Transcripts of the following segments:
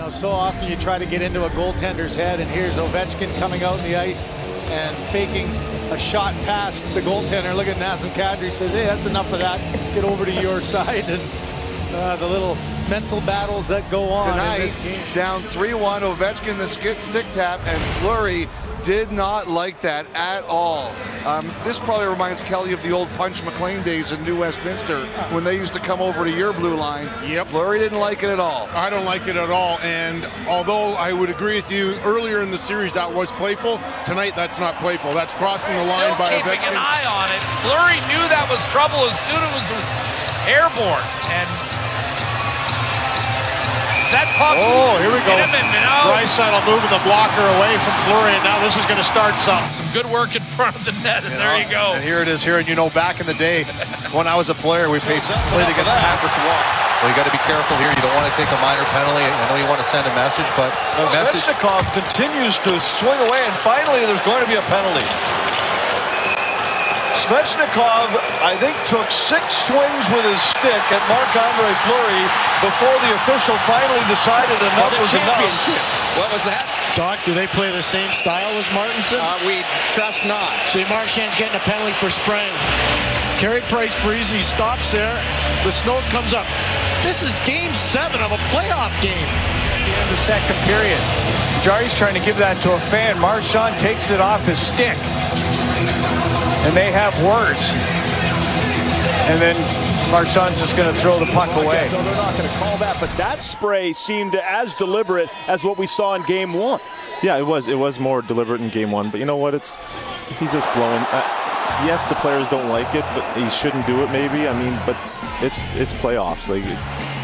know, so often you try to get into a goaltender's head, and here's Ovechkin coming out in the ice and faking a shot past the goaltender. Look at Nazem Kadri, says, hey, that's enough of that. Get over to your side. And the little mental battles that go on tonight, in this game. Down 3-1, Ovechkin the stick tap, and Fleury did not like that at all. This probably reminds Kelly of the old Punch McLean days in New Westminster when they used to come over to your blue line. Yep. Fleury didn't like it at all. I don't like it at all, and although I would agree with you, earlier in the series that was playful, tonight that's not playful. That's crossing the line by Ovechkin. Keeping an eye on it. Fleury knew that was trouble as soon as it was airborne, and that puck. Oh, here we go. Now Draisaitl moving the blocker away from Fleury, and now this is going to start something. some good work in front of the net, and there you go. And here it is here, and you know, back in the day, when I was a player, we played against Patrick Roy. Well, you got to be careful here. You don't want to take a minor penalty. I know you want to send a message, but Svechnikov continues to swing away, and finally there's going to be a penalty. Svechnikov, I think, took 6 swings with his stick at Marc-Andre Fleury before the official finally decided enough was enough. What was that? Doc, do they play the same style as Martinson? We trust not. See, Marchand's getting a penalty for spraying. Carey Price freezes, he stops there. The snow comes up. This is game 7 of a playoff game. The end of second period. Jarry's trying to give that to a fan. Marchand takes it off his stick. And they have words. And then Marchand's just going to throw the puck away. So they're not going to call that, but that spray seemed as deliberate as what we saw in game 1. Yeah, it was more deliberate in game 1, but you know what, he's just blowing. Yes, the players don't like it, but he shouldn't do it maybe. I mean, but it's playoffs. Like,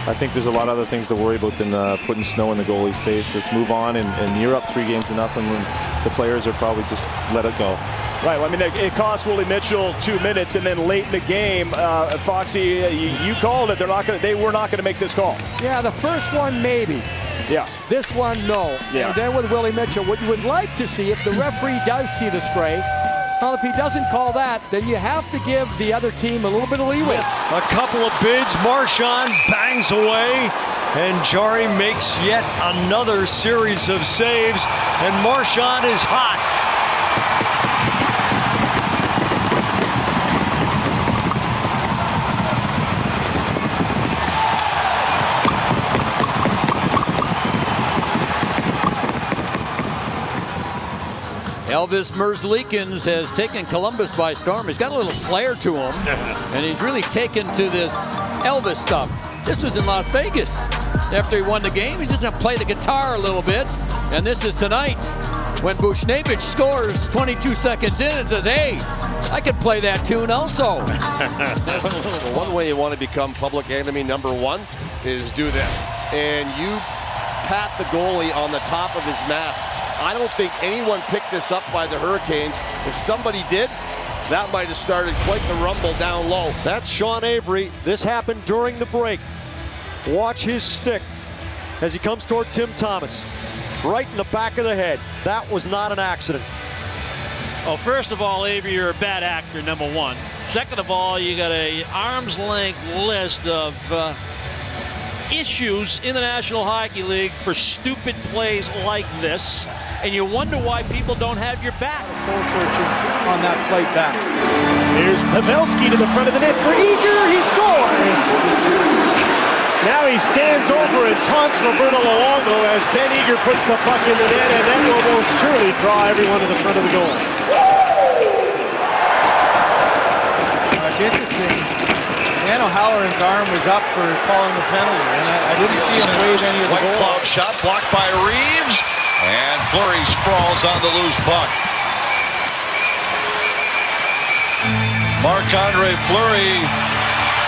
I think there's a lot of other things to worry about than putting snow in the goalie's face. Just move on, and you're up 3-0, and the players are probably just let it go. Right, well, I mean, it cost Willie Mitchell 2 minutes, and then late in the game, Foxy, you called it. They were not going to make this call. Yeah, the first one maybe. Yeah. This one, no. Yeah. And then with Willie Mitchell, what you would like to see, if the referee does see the spray, well, if he doesn't call that, then you have to give the other team a little bit of leeway. A couple of bids, Marchand bangs away, and Jarry makes yet another series of saves, and Marchand is hot. Elvis Merzlikins has taken Columbus by storm. He's got a little flair to him, and he's really taken to this Elvis stuff. This was in Las Vegas. After he won the game, he's just going to play the guitar a little bit, and this is tonight when Buchnevich scores 22 seconds in and says, hey, I can play that tune also. One way you want to become public enemy #1 is do this, and you pat the goalie on the top of his mask. I don't think anyone picked this up by the Hurricanes. If somebody did, that might have started quite the rumble down low. That's Sean Avery. This happened during the break. Watch his stick as he comes toward Tim Thomas. Right in the back of the head. That was not an accident. Well, first of all, Avery, you're a bad actor, #1. Second of all, you got a arm's length list of issues in the National Hockey League for stupid plays like this, and you wonder why people don't have your back. Soul searching on that flight back. Here's Pavelski to the front of the net for Eager. He scores! Now he stands over and taunts Roberto Luongo as Ben Eager puts the puck in the net, and that will most surely draw everyone to the front of the goal. It's interesting. Dan O'Halloran's arm was up for calling the penalty, and I didn't see him wave any of the goal. White Cloud shot blocked by Reeves, and Fleury sprawls on the loose puck. Marc-Andre Fleury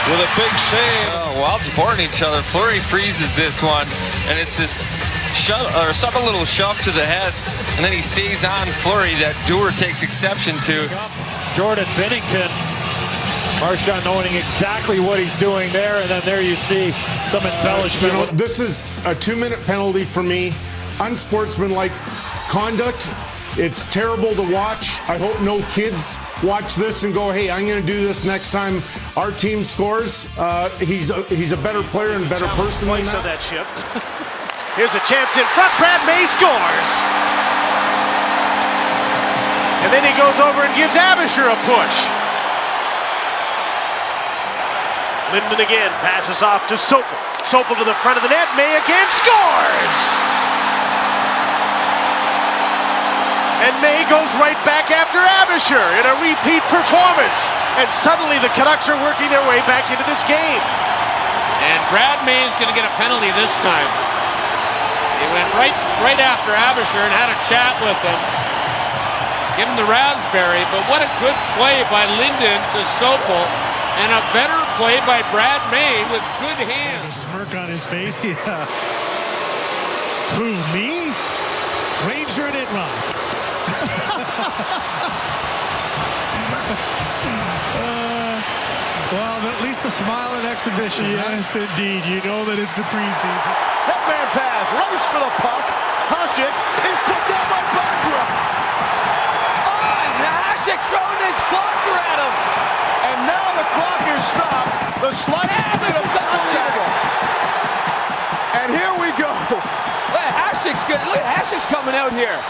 with a big save. While supporting each other, Fleury freezes this one, and it's this subtle little shove to the head, and then he stays on Fleury that Dewar takes exception to. Jordan Binnington, Marchand knowing exactly what he's doing there, and then there you see some embellishment. You know, this is a 2-minute penalty for me. Unsportsmanlike conduct. It's terrible to watch. I hope no kids watch this and go, hey, I'm going to do this next time our team scores. He's a better player and a better person than that. That shift. Here's a chance in front. Brad May scores. And then he goes over and gives Abisher a push. Lindman again passes off to Sopel. Sopel to the front of the net. May again scores. And May goes right back after Abisher in a repeat performance. And suddenly the Canucks are working their way back into this game. And Brad May is going to get a penalty this time. He went right after Abisher and had a chat with him. Give him the raspberry, but what a good play by Linden to Sopel, and a better play by Brad May with good hands. Smirk on his face, yeah. Who, me? Ranger and Itron. Well, at least a smile and exhibition. Yes, indeed. You know that it's the preseason. Headman pass, race for the puck. Hasek is put down by Batra. Oh, and Hasek's throwing his blocker at him. And now the clock is stopped. The slightest bit of contact. And here we go. Look at Hasek's good. Look at Hasek's coming out here.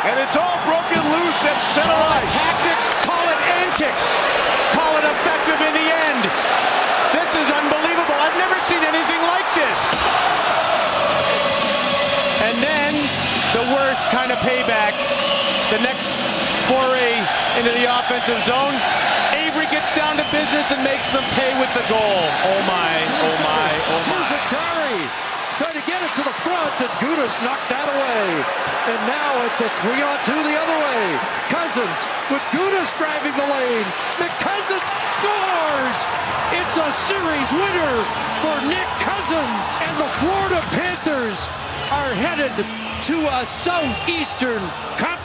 And it's all broken loose at center ice. Tactics, call it antics. Call it effective in the end. This is unbelievable. I've never seen anything like this. And then the worst kind of payback. The next foray into the offensive zone. Avery gets down to business and makes them pay with the goal. Oh my, oh my, oh my. Here's Atari trying to get it to the front, and Gudas knocked that away. And now it's a 3-on-2 the other way. Cousins with Gudas driving the lane. Nick Cousins scores! It's a series winner for Nick Cousins. And the Florida Panthers are headed to a Southeastern Conference